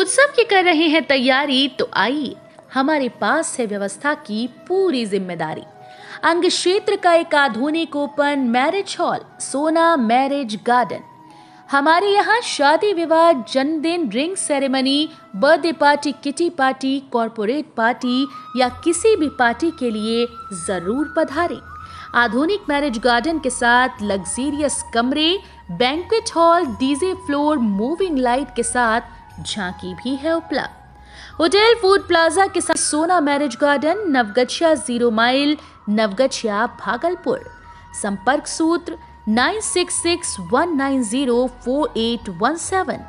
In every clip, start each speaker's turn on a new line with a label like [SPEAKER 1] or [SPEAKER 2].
[SPEAKER 1] उत्सव की कर रहे हैं तैयारी, तो आइए हमारे पास है व्यवस्था की पूरी जिम्मेदारी। अंग क्षेत्र का एक आधुनिक ओपन मैरिज हॉल, सोना मैरिज गार्डन। हमारे यहाँ शादी विवाह, जन्मदिन, ring ceremony, birthday party, kitty party, corporate party या किसी भी पार्टी के लिए जरूर पधारें। आधुनिक मैरिज गार्डन के साथ लग्जरियस कमरे, banquet hall, DJ floor, moving light के साथ झांकी भी है उपलब्ध। होटल फूड प्लाजा के साथ Sona marriage garden, Naugachia 0 mile, Naugachia, Bhagalpur. संपर्क सूत्र 9661904817,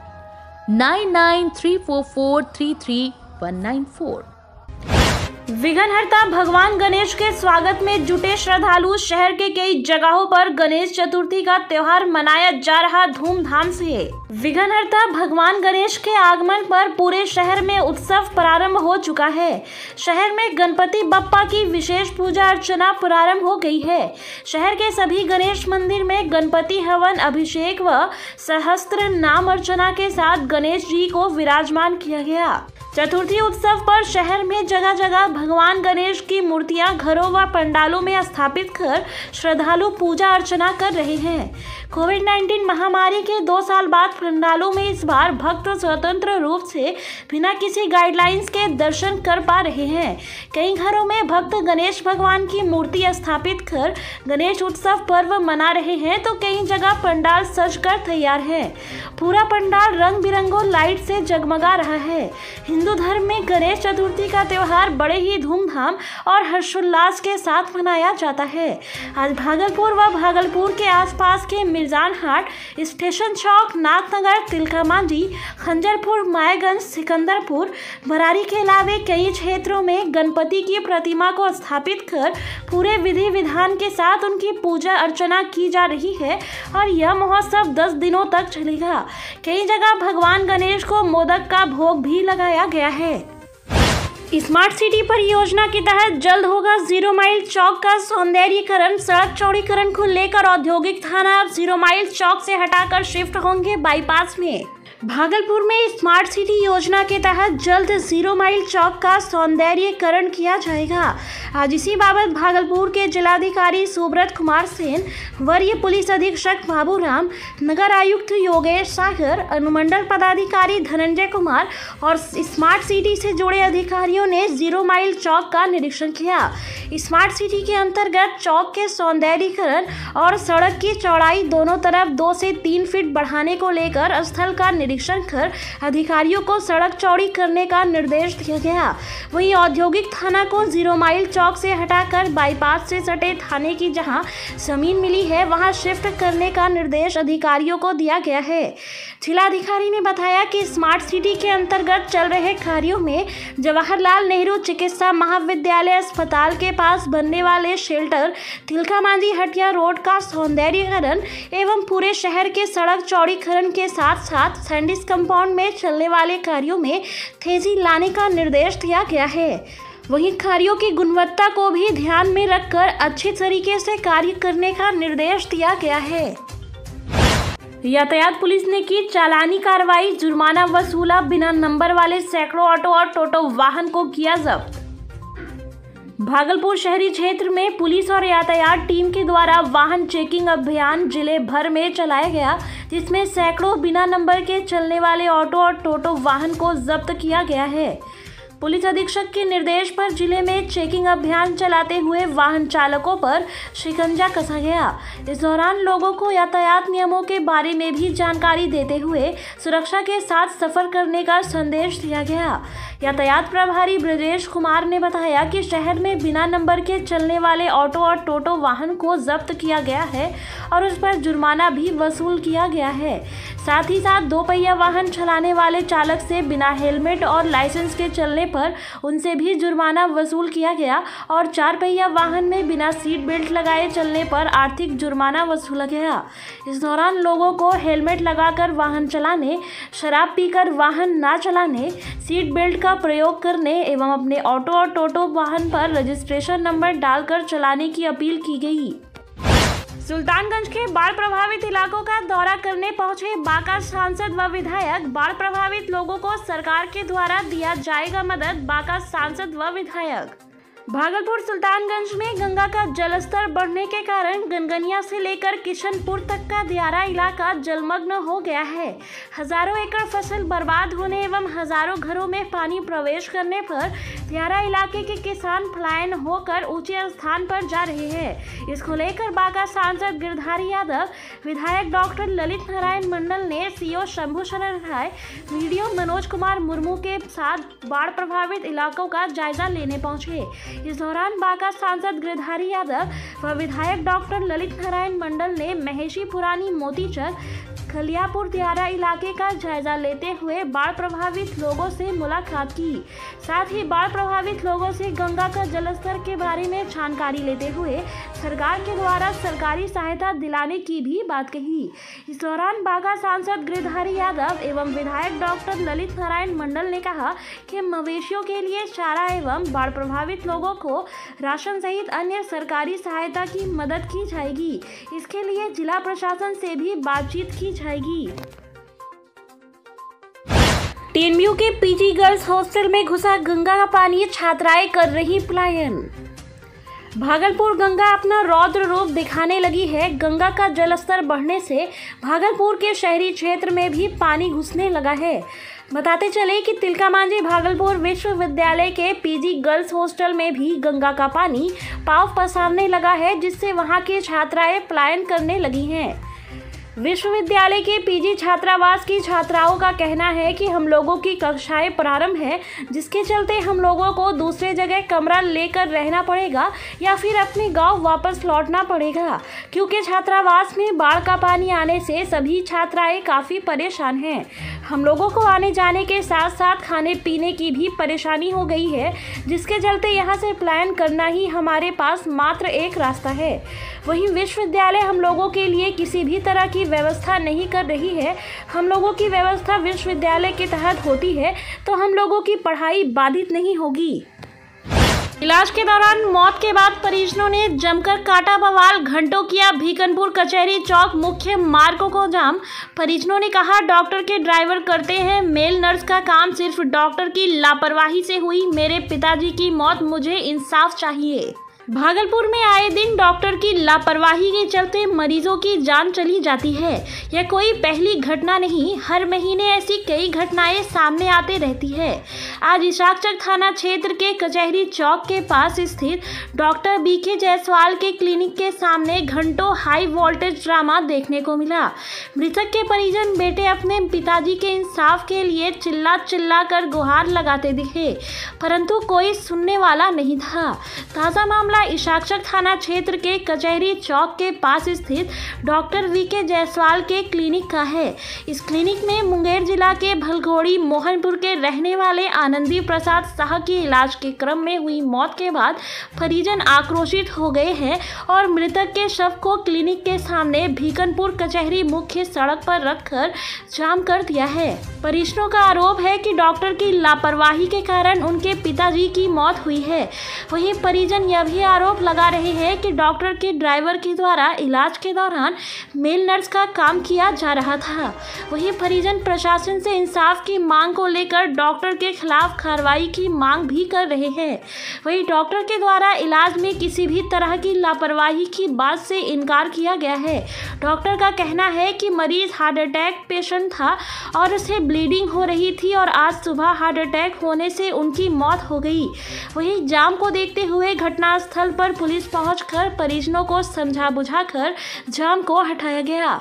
[SPEAKER 1] 9934433194।
[SPEAKER 2] विघ्नहर्ता भगवान गणेश के स्वागत में जुटे श्रद्धालु। शहर के कई जगहों पर गणेश चतुर्थी का त्योहार मनाया जा रहा धूमधाम से। विघ्नहर्ता भगवान गणेश के आगमन पर पूरे शहर में उत्सव प्रारंभ हो चुका है। शहर में गणपति बप्पा की विशेष पूजा अर्चना प्रारंभ हो गई है। शहर के सभी गणेश मंदिर में गणपति हवन, अभिषेक व सहस्त्र नाम अर्चना के साथ गणेश जी को विराजमान किया गया। चतुर्थी उत्सव पर शहर में जगह जगह भगवान गणेश की मूर्तियां घरों व पंडालों में स्थापित कर श्रद्धालु पूजा अर्चना कर रहे हैं। कोविड-19 महामारी के 2 साल बाद पंडालों में इस बार भक्त स्वतंत्र रूप से बिना किसी गाइडलाइंस के दर्शन कर पा रहे हैं। कई घरों में भक्त गणेश भगवान की मूर्ति स्थापित कर गणेश उत्सव पर्व मना रहे हैं, तो कई जगह पंडाल सज कर तैयार है। पूरा पंडाल रंग बिरंगों लाइट से जगमगा रहा है। हिंदू धर्म में गणेश चतुर्थी का त्योहार बड़े ही धूमधाम और हर्षोल्लास के साथ मनाया जाता है। आज भागलपुर व भागलपुर के आसपास के मिर्जान हाट, स्टेशन चौक, नाथनगर, तिलका मांझी, खंजरपुर, मायागंज, सिकंदरपुर, बरारी के अलावे कई क्षेत्रों में गणपति की प्रतिमा को स्थापित कर पूरे विधि विधान के साथ उनकी पूजा अर्चना की जा रही है और यह महोत्सव 10 दिनों तक चलेगा। कई जगह भगवान गणेश को मोदक का भोग भी लगाया गया है। स्मार्ट सिटी परियोजना के तहत जल्द होगा 0 माइल चौक का सौंदर्यीकरण। सड़क चौड़ीकरण को लेकर औद्योगिक थाना अब 0 माइल चौक से हटाकर शिफ्ट होंगे बाईपास में। भागलपुर में स्मार्ट सिटी योजना के तहत जल्द 0 माइल चौक का सौंदर्यीकरण किया जाएगा। आज इसी बाबत भागलपुर के जिलाधिकारी सुब्रत कुमार सेन, वरीय पुलिस अधीक्षक बाबूराम, नगर आयुक्त योगेश सागर, अनुमंडल पदाधिकारी धनंजय कुमार और स्मार्ट सिटी से जुड़े अधिकारियों ने 0 माइल चौक का निरीक्षण किया। स्मार्ट सिटी के अंतर्गत चौक के सौंदर्यीकरण और सड़क की चौड़ाई दोनों तरफ 2 से 3 फीट बढ़ाने को लेकर स्थल का निरीक्षण कर अधिकारियों को सड़क चौड़ी करने का निर्देश दिया गया। वहीं औद्योगिक थाना को 0 माइल चौक से हटाकर बाईपास से सटे थाने की जहां जमीन मिली है वहां शिफ्ट करने का निर्देश अधिकारियों को दिया गया है। जिलाधिकारी ने बताया कि स्मार्ट सिटी के अंतर्गत चल रहे कार्यों में जवाहरलाल नेहरू चिकित्सा महाविद्यालय अस्पताल के पास बनने वाले शेल्टर, तिलका मांझी हटिया रोड का सौंदर्यीकरण एवं पूरे शहर के सड़क चौड़ीकरण के साथ साथ सैंडिस कंपाउंड में चलने वाले कार्यों में तेजी लाने का निर्देश दिया गया है। वहीं कार्यों की गुणवत्ता को भी ध्यान में रखकर अच्छे तरीके से कार्य करने का निर्देश दिया गया है। यातायात पुलिस ने की चालानी कार्रवाई, जुर्माना वसूला, बिना नंबर वाले सैकड़ों ऑटो और टोटो वाहन को किया जब्त। भागलपुर शहरी क्षेत्र में पुलिस और यातायात टीम के द्वारा वाहन चेकिंग अभियान जिले भर में चलाया गया, जिसमें सैकड़ों बिना नंबर के चलने वाले ऑटो और टोटो वाहन को जब्त किया गया है। पुलिस अधीक्षक के निर्देश पर जिले में चेकिंग अभियान चलाते हुए वाहन चालकों पर शिकंजा कसा गया। इस दौरान लोगों को यातायात नियमों के बारे में भी जानकारी देते हुए सुरक्षा के साथ सफर करने का संदेश दिया गया। यातायात प्रभारी ब्रजेश कुमार ने बताया कि शहर में बिना नंबर के चलने वाले ऑटो और टोटो वाहन को जब्त किया गया है और उस पर जुर्माना भी वसूल किया गया है। साथ ही साथ 2 पहिया वाहन चलाने वाले चालक से बिना हेलमेट और लाइसेंस के चलने पर उनसे भी जुर्माना वसूल किया गया और 4 पहिया वाहन में बिना सीट बेल्ट लगाए चलने पर आर्थिक जुर्माना वसूला गया। इस दौरान लोगों को हेलमेट लगाकर वाहन चलाने, शराब पीकर वाहन न चलाने, सीट बेल्ट का प्रयोग करने एवं अपने ऑटो और टोटो वाहन पर रजिस्ट्रेशन नंबर डालकर चलाने की अपील की गई। सुल्तानगंज के बाढ़ प्रभावित इलाकों का दौरा करने पहुंचे बांका सांसद व विधायक। बाढ़ प्रभावित लोगों को सरकार के द्वारा दिया जाएगा मदद, बांका सांसद व विधायक। भागलपुर सुल्तानगंज में गंगा का जलस्तर बढ़ने के कारण गनगनिया से लेकर किशनपुर तक का दियारा इलाका जलमग्न हो गया है। हजारों एकड़ फसल बर्बाद होने एवं हजारों घरों में पानी प्रवेश करने पर दियारा इलाके के किसान पलायन होकर ऊंचे स्थान पर जा रहे हैं। इसको लेकर बांका सांसद गिरधारी यादव, विधायक डॉक्टर ललित नारायण मंडल ने सीओ शंभू शरण राय, वीडियो मनोज कुमार मुर्मू के साथ बाढ़ प्रभावित इलाकों का जायजा लेने पहुंचे। इस दौरान बांका सांसद गिरधारी यादव व विधायक डॉक्टर ललित नारायण मंडल ने महेशी पुरानी मोतीचक खलियापुर दियारा इलाके का जायजा लेते हुए बाढ़ प्रभावित लोगों से मुलाकात की। साथ ही बाढ़ प्रभावित लोगों से गंगा का जलस्तर के बारे में जानकारी लेते हुए सरकार के द्वारा सरकारी सहायता दिलाने की भी बात कही। इस दौरान बांका सांसद गिरधारी यादव एवं विधायक डॉक्टर ललित नारायण मंडल ने कहा कि मवेशियों के लिए चारा एवं बाढ़ प्रभावित लोगों को राशन सहित अन्य सरकारी सहायता की मदद की जाएगी। इसके लिए जिला प्रशासन से भी बातचीत की जाएगी। टीएमयू के पीजी गर्ल्स हॉस्टल में घुसा गंगा का पानी, छात्राएं कर रही पलायन। भागलपुर गंगा अपना रौद्र रूप दिखाने लगी है। गंगा का जलस्तर बढ़ने से भागलपुर के शहरी क्षेत्र में भी पानी घुसने लगा है। बताते चले कि तिलकामांझी भागलपुर विश्वविद्यालय के पीजी गर्ल्स हॉस्टल में भी गंगा का पानी पांव पसारने लगा है, जिससे वहां की छात्राएं पलायन करने लगी हैं। विश्वविद्यालय के पीजी छात्रावास की छात्राओं का कहना है कि हम लोगों की कक्षाएं प्रारंभ है, जिसके चलते हम लोगों को दूसरे जगह कमरा लेकर रहना पड़ेगा या फिर अपने गांव वापस लौटना पड़ेगा, क्योंकि छात्रावास में बाढ़ का पानी आने से सभी छात्राएं काफ़ी परेशान हैं। हम लोगों को आने जाने के साथ साथ खाने पीने की भी परेशानी हो गई है, जिसके चलते यहाँ से पलायन करना ही हमारे पास मात्र एक रास्ता है। वहीं विश्वविद्यालय हम लोगों के लिए किसी भी तरह की व्यवस्था नहीं कर रही है। हम लोगों की व्यवस्था विश्वविद्यालय के तहत होती है तो हम लोगों की पढ़ाई बाधित नहीं होगी। इलाज के दौरान मौत के बाद परिजनों ने जमकर काटा बवाल, घंटों किया भीकनपुर कचहरी चौक मुख्य मार्गों को जाम। परिजनों ने कहा, डॉक्टर के ड्राइवर करते हैं, मेल नर्स का काम सिर्फ डॉक्टर की लापरवाही से हुई। मेरे पिताजी की मौत, मुझे इंसाफ चाहिए। भागलपुर में आए दिन डॉक्टर की लापरवाही के चलते मरीजों की जान चली जाती है। यह कोई पहली घटना नहीं, हर महीने ऐसी कई घटनाएं सामने आते रहती है। आज इशाकचक थाना क्षेत्र के कचहरी चौक के पास स्थित डॉक्टर बीके जायसवाल के क्लिनिक के सामने घंटों हाई वोल्टेज ड्रामा देखने को मिला। मृतक के परिजन बेटे अपने पिताजी के इंसाफ के लिए चिल्ला कर गुहार लगाते दिखे, परंतु कोई सुनने वाला नहीं था। ताज़ा मामला इशाकचक थाना क्षेत्र के कचहरी चौक के पास स्थित डॉक्टर वीके जायसवाल के क्लिनिक का है। इस क्लिनिक में मुंगेर जिला के भलघोड़ी मोहनपुर के रहने वाले आनंदी प्रसाद शाह की इलाज के क्रम में हुई मौत के बाद परिजन आक्रोशित हो गए हैं और मृतक के शव को क्लिनिक के सामने भीकनपुर कचहरी मुख्य सड़क पर रखकर जाम कर दिया है। परिजनों का आरोप है कि डॉक्टर की लापरवाही के कारण उनके पिताजी की मौत हुई है। वहीं परिजन यह भी आरोप लगा रहे हैं कि डॉक्टर के ड्राइवर के द्वारा इलाज के दौरान मेल नर्स का काम किया जा रहा था। वहीं परिजन प्रशासन से इंसाफ की मांग को लेकर डॉक्टर के खिलाफ कार्रवाई की मांग भी कर रहे हैं। वहीं डॉक्टर के द्वारा इलाज में किसी भी तरह की लापरवाही की बात से इनकार किया गया है। डॉक्टर का कहना है कि मरीज हार्ट अटैक पेशेंट था और उसे ब्लीडिंग हो रही थी और आज सुबह हार्ट अटैक होने से उनकी मौत हो गई। वहीं जाम को देखते हुए घटनास्थल पर पुलिस पहुंचकर परिजनों को समझा बुझाकर जाम को हटाया गया।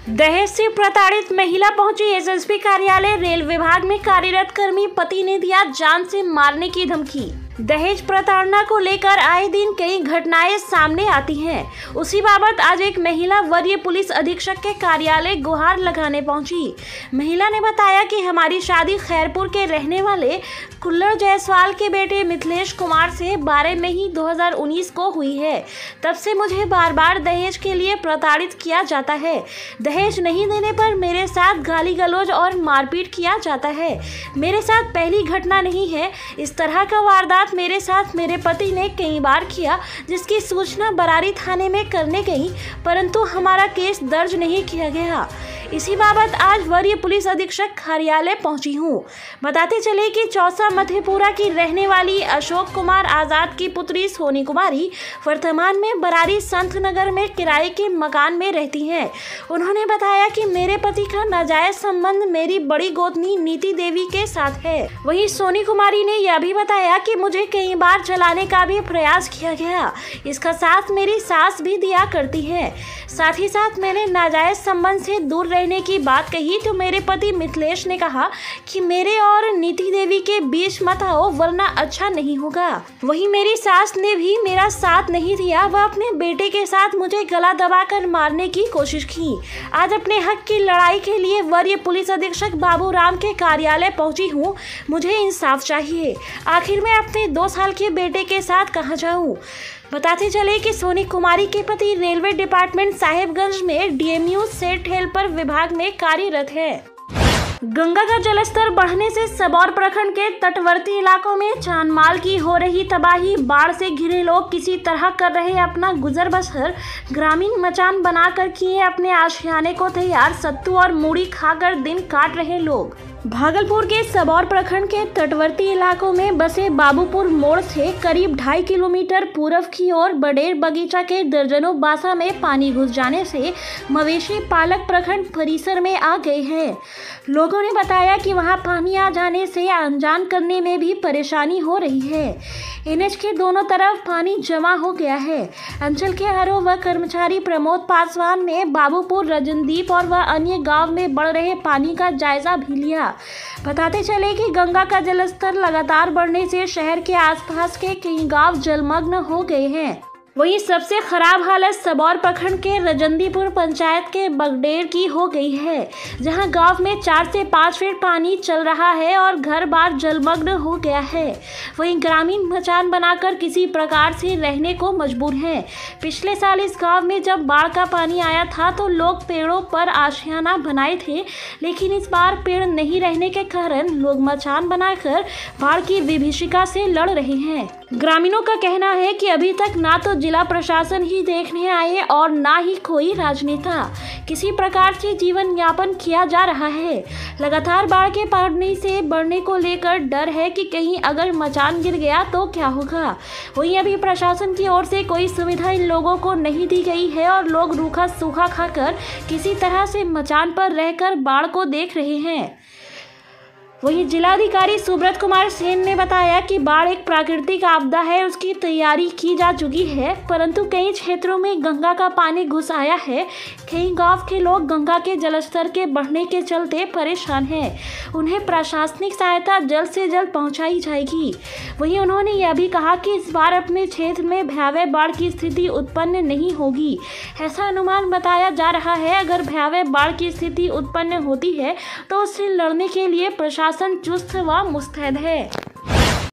[SPEAKER 2] दहेज से प्रताड़ित महिला पहुंची एसएसपी कार्यालय। रेल विभाग में कार्यरत कर्मी पति ने दिया जान से मारने की धमकी। दहेज प्रताड़ना को लेकर आए दिन कई घटनाएं सामने आती हैं। उसी बाबत आज एक महिला वरीय पुलिस अधीक्षक के कार्यालय गुहार लगाने पहुंची। महिला ने बताया कि हमारी शादी खैरपुर के रहने वाले कुल्लर जायसवाल के बेटे मिथिलेश कुमार से 12 मई 2019 को हुई है। तब से मुझे बार बार दहेज के लिए प्रताड़ित किया जाता है। दहेज नहीं देने पर मेरे साथ गाली गलौज और मारपीट किया जाता है। मेरे साथ पहली घटना नहीं है। इस तरह का वारदात मेरे पति ने कई बार किया, जिसकी सूचना बरारी थाने में करने गई, परंतु हमारा केस दर्ज नहीं किया गया। इसी बाबत आज वरीय पुलिस अधीक्षक कार्यालय पहुंची हूं। बताते चले कि चौसा मधेपुरा की रहने वाली अशोक कुमार आजाद की पुत्री सोनी कुमारी वर्तमान में बरारी संत नगर में किराए के मकान में रहती हैं। उन्होंने बताया कि मेरे पति का नाजायज संबंध मेरी बड़ी गोतनी नीति देवी के साथ है। वहीं सोनी कुमारी ने यह भी बताया कि मुझे कई बार जलाने का भी प्रयास किया गया। इसका साथ मेरी सास भी दिया करती है। साथ ही साथ मैंने नाजायज संबंध से दूर रहने की बात कही तो मेरे पति मिथिलेश ने कहा कि मेरे और नीति देवी के बीच मत आओ, वरना अच्छा नहीं होगा। वहीं मेरी सास ने भी मेरा साथ नहीं दिया। वह अपने बेटे के साथ मुझे गला दबाकर मारने की कोशिश की। आज अपने हक की लड़ाई के लिए वरीय पुलिस अधीक्षक बाबूराम के कार्यालय पहुंची हूं। मुझे इंसाफ चाहिए। आखिर मैं अपने 2 साल के बेटे के साथ कहां जाऊं? बताते चले कि सोनी कुमारी के पति रेलवे डिपार्टमेंट साहेबगंज में डीएमयू सेट हेल्पर विभाग में कार्यरत है। गंगा का जलस्तर बढ़ने से सबौर प्रखंड के तटवर्ती इलाकों में जानमाल की हो रही तबाही, बाढ़ से घिरे लोग किसी तरह कर रहे अपना गुजर बसर, ग्रामीण मचान बनाकर किए अपने आशियाने को तैयार, सत्तू और मूढ़ी खाकर दिन काट रहे लोग। भागलपुर के सबौर प्रखंड के तटवर्ती इलाकों में बसे बाबूपुर मोड़ से करीब 2.5 किलोमीटर पूर्व की ओर बडेर बगीचा के दर्जनों बासा में पानी घुस जाने से मवेशी पालक प्रखंड परिसर में आ गए हैं। लोगों ने बताया कि वहां पानी आ जाने से अनजान करने में भी परेशानी हो रही है। एनएच के दोनों तरफ पानी जमा हो गया है। अंचल के आरओ व कर्मचारी प्रमोद पासवान ने बाबूपुर, रजनदीप और वह अन्य गांव में बढ़ रहे पानी का जायजा भी लिया। बताते चले कि गंगा का जलस्तर लगातार बढ़ने से शहर के आसपास के कई गांव जलमग्न हो गए हैं। वहीं सबसे खराब हालत सबौर प्रखंड के रजनदीपुर पंचायत के बगडेर की हो गई है, जहां गांव में 4 से 5 फीट पानी चल रहा है और घर बार जलमग्न हो गया है। वहीं ग्रामीण मचान बनाकर किसी प्रकार से रहने को मजबूर हैं। पिछले साल इस गांव में जब बाढ़ का पानी आया था तो लोग पेड़ों पर आशियाना बनाए थे, लेकिन इस बार पेड़ नहीं रहने के कारण लोग मचान बनाकर बाढ़ की विभीषिका से लड़ रहे हैं। ग्रामीणों का कहना है कि अभी तक ना तो जिला प्रशासन ही देखने आए और ना ही कोई राजनेता। किसी प्रकार से जीवन यापन किया जा रहा है। लगातार बाढ़ के पानी से बढ़ने को लेकर डर है कि कहीं अगर मचान गिर गया तो क्या होगा। वहीं अभी प्रशासन की ओर से कोई सुविधा इन लोगों को नहीं दी गई है और लोग रूखा सूखा खाकर किसी तरह से मचान पर रहकर बाढ़ को देख रहे हैं। वहीं जिलाधिकारी सुब्रत कुमार सेन ने बताया कि बाढ़ एक प्राकृतिक आपदा है, उसकी तैयारी की जा चुकी है, परंतु कई क्षेत्रों में गंगा का पानी घुस आया है। कई गांव के लोग गंगा के जलस्तर के बढ़ने के चलते परेशान हैं। उन्हें प्रशासनिक सहायता जल्द से जल्द पहुंचाई जाएगी। वहीं उन्होंने यह भी कहा कि इस बार अपने क्षेत्र में भयावह बाढ़ की स्थिति उत्पन्न नहीं होगी। ऐसा अनुमान बताया जा रहा है। अगर भयावह बाढ़ की स्थिति उत्पन्न होती है तो उससे लड़ने के लिए प्रशासन चुस्त व मुस्तैद है।